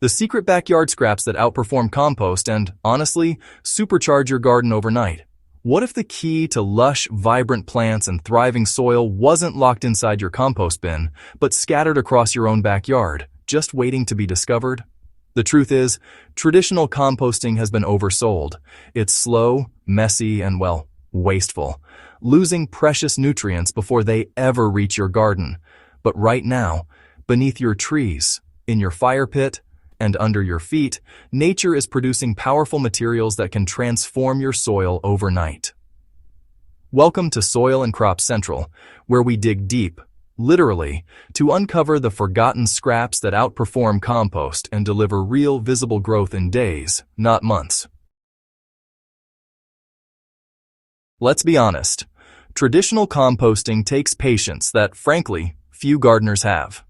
The secret backyard scraps that outperform compost and, honestly, supercharge your garden overnight. What if the key to lush, vibrant plants and thriving soil wasn't locked inside your compost bin, but scattered across your own backyard, just waiting to be discovered? The truth is, traditional composting has been oversold. It's slow, messy, and, well, wasteful, losing precious nutrients before they ever reach your garden. But right now, beneath your trees, in your fire pit, and under your feet, nature is producing powerful materials that can transform your soil overnight. Welcome to Soil and Crop Central, where we dig deep, literally, to uncover the forgotten scraps that outperform compost and deliver real visible growth in days, not months. Let's be honest, traditional composting takes patience that, frankly, few gardeners have.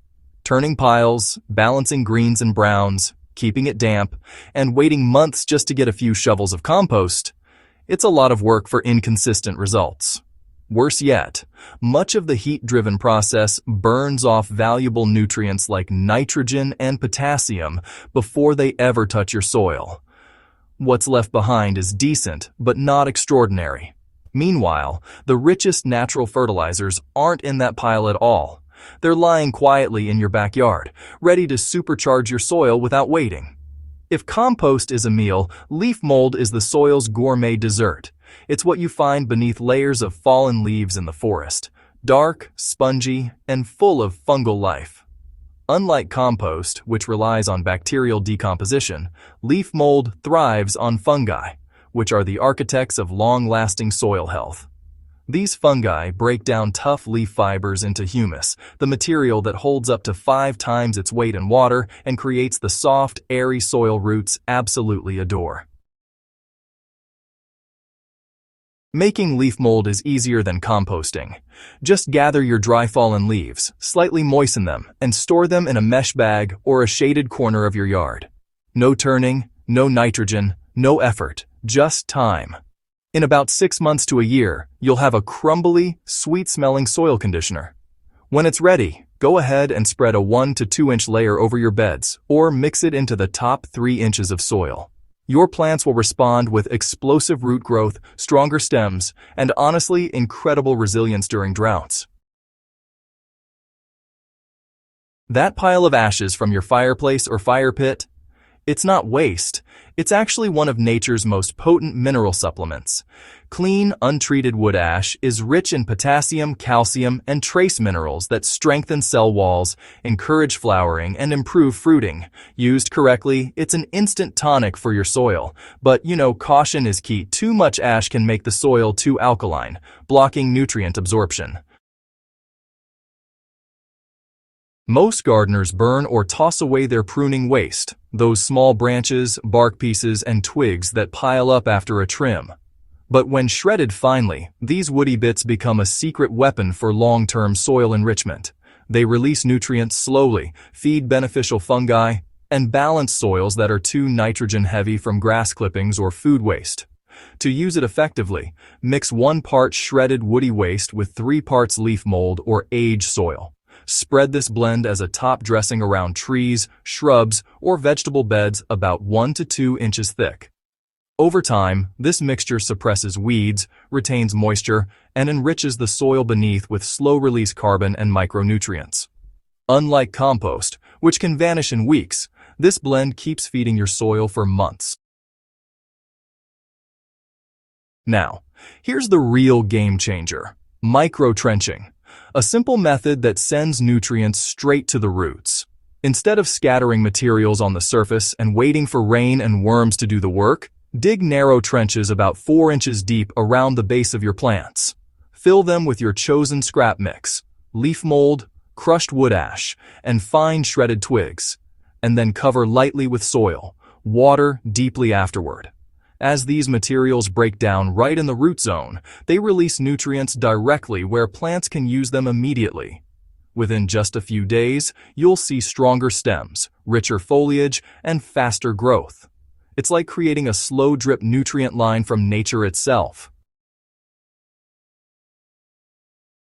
Turning piles, balancing greens and browns, keeping it damp, and waiting months just to get a few shovels of compost, it's a lot of work for inconsistent results. Worse yet, much of the heat-driven process burns off valuable nutrients like nitrogen and potassium before they ever touch your soil. What's left behind is decent, but not extraordinary. Meanwhile, the richest natural fertilizers aren't in that pile at all. They're lying quietly in your backyard, ready to supercharge your soil without waiting. If compost is a meal, leaf mold is the soil's gourmet dessert. It's what you find beneath layers of fallen leaves in the forest, dark, spongy, and full of fungal life. Unlike compost, which relies on bacterial decomposition, leaf mold thrives on fungi, which are the architects of long-lasting soil health. These fungi break down tough leaf fibers into humus, the material that holds up to 5 times its weight in water and creates the soft, airy soil roots absolutely adore. Making leaf mold is easier than composting. Just gather your dry fallen leaves, slightly moisten them, and store them in a mesh bag or a shaded corner of your yard. No turning, no nitrogen, no effort, just time. In about 6 months to a year, you'll have a crumbly, sweet-smelling soil conditioner. When it's ready, go ahead and spread a 1 to 2 inch layer over your beds or mix it into the top 3 inches of soil. Your plants will respond with explosive root growth, stronger stems, and honestly, incredible resilience during droughts. That pile of ashes from your fireplace or fire pit, it's not waste. It's actually one of nature's most potent mineral supplements. Clean, untreated wood ash is rich in potassium, calcium, and trace minerals that strengthen cell walls, encourage flowering, and improve fruiting. Used correctly, it's an instant tonic for your soil. But, caution is key. Too much ash can make the soil too alkaline, blocking nutrient absorption. Most gardeners burn or toss away their pruning waste, those small branches, bark pieces, and twigs that pile up after a trim. But when shredded finely, these woody bits become a secret weapon for long-term soil enrichment. They release nutrients slowly, feed beneficial fungi, and balance soils that are too nitrogen-heavy from grass clippings or food waste. To use it effectively, mix 1 part shredded woody waste with 3 parts leaf mold or age soil. Spread this blend as a top dressing around trees, shrubs, or vegetable beds about 1 to 2 inches thick. Over time, this mixture suppresses weeds, retains moisture, and enriches the soil beneath with slow-release carbon and micronutrients. Unlike compost, which can vanish in weeks, this blend keeps feeding your soil for months. Now, here's the real game changer: micro-trenching. A simple method that sends nutrients straight to the roots. Instead of scattering materials on the surface and waiting for rain and worms to do the work, dig narrow trenches about 4 inches deep around the base of your plants. Fill them with your chosen scrap mix: leaf mold, crushed wood ash, and fine shredded twigs, and then cover lightly with soil. Water deeply afterward. As these materials break down right in the root zone, they release nutrients directly where plants can use them immediately. Within just a few days, you'll see stronger stems, richer foliage, and faster growth. It's like creating a slow-drip nutrient line from nature itself.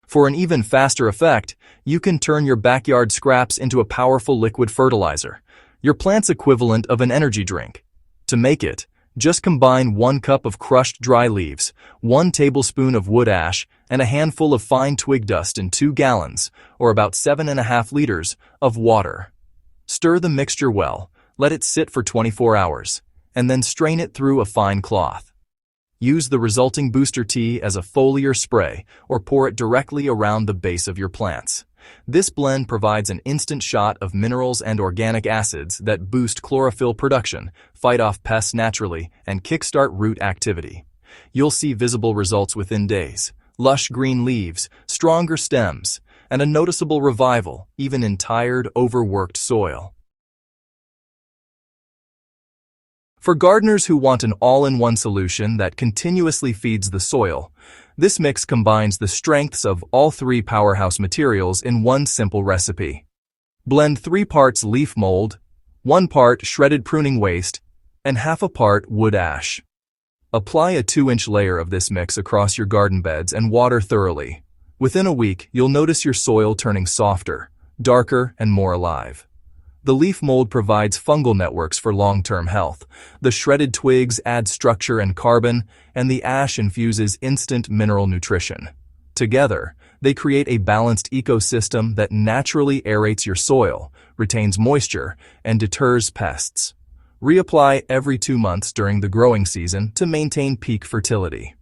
For an even faster effect, you can turn your backyard scraps into a powerful liquid fertilizer. your plant's equivalent of an energy drink. To make it, just combine 1 cup of crushed dry leaves, 1 tablespoon of wood ash, and a handful of fine twig dust in 2 gallons, or about 7.5 liters, of water. Stir the mixture well, let it sit for 24 hours, and then strain it through a fine cloth. Use the resulting booster tea as a foliar spray or pour it directly around the base of your plants. This blend provides an instant shot of minerals and organic acids that boost chlorophyll production, fight off pests naturally, and kickstart root activity. You'll see visible results within days: lush green leaves, stronger stems, and a noticeable revival, even in tired, overworked soil. For gardeners who want an all-in-one solution that continuously feeds the soil, this mix combines the strengths of all 3 powerhouse materials in one simple recipe. Blend 3 parts leaf mold, 1 part shredded pruning waste, and half a part wood ash. Apply a 2-inch layer of this mix across your garden beds and water thoroughly. Within a week, you'll notice your soil turning softer, darker, and more alive. The leaf mold provides fungal networks for long-term health. The shredded twigs add structure and carbon, and the ash infuses instant mineral nutrition. Together, they create a balanced ecosystem that naturally aerates your soil, retains moisture, and deters pests. Reapply every 2 months during the growing season to maintain peak fertility.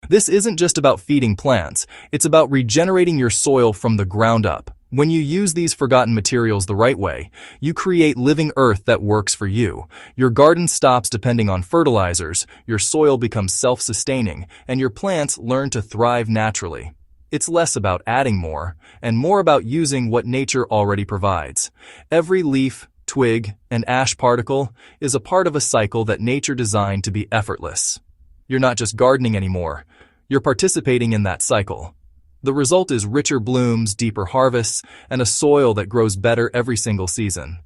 This isn't just about feeding plants, it's about regenerating your soil from the ground up. When you use these forgotten materials the right way, you create living earth that works for you. Your garden stops depending on fertilizers, your soil becomes self-sustaining, and your plants learn to thrive naturally. It's less about adding more, and more about using what nature already provides. Every leaf, twig, and ash particle is a part of a cycle that nature designed to be effortless. You're not just gardening anymore, you're participating in that cycle. The result is richer blooms, deeper harvests, and a soil that grows better every single season.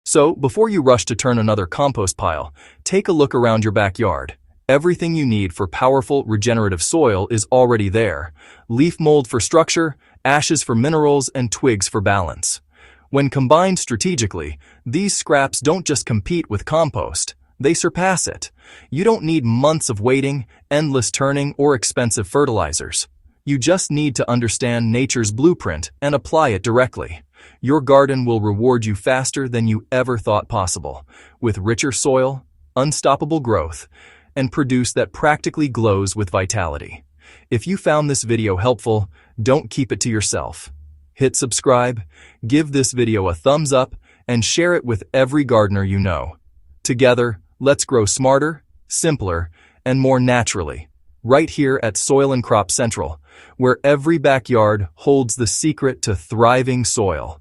So, before you rush to turn another compost pile, take a look around your backyard. Everything you need for powerful, regenerative soil is already there. Leaf mold for structure, ashes for minerals, and twigs for balance. When combined strategically, these scraps don't just compete with compost. They surpass it. You don't need months of waiting, endless turning, or expensive fertilizers. You just need to understand nature's blueprint and apply it directly. Your garden will reward you faster than you ever thought possible, with richer soil, unstoppable growth, and produce that practically glows with vitality. If you found this video helpful, don't keep it to yourself. Hit subscribe, give this video a thumbs up, and share it with every gardener you know. Together, let's grow smarter, simpler, and more naturally, right here at Soil and Crop Central, where every backyard holds the secret to thriving soil.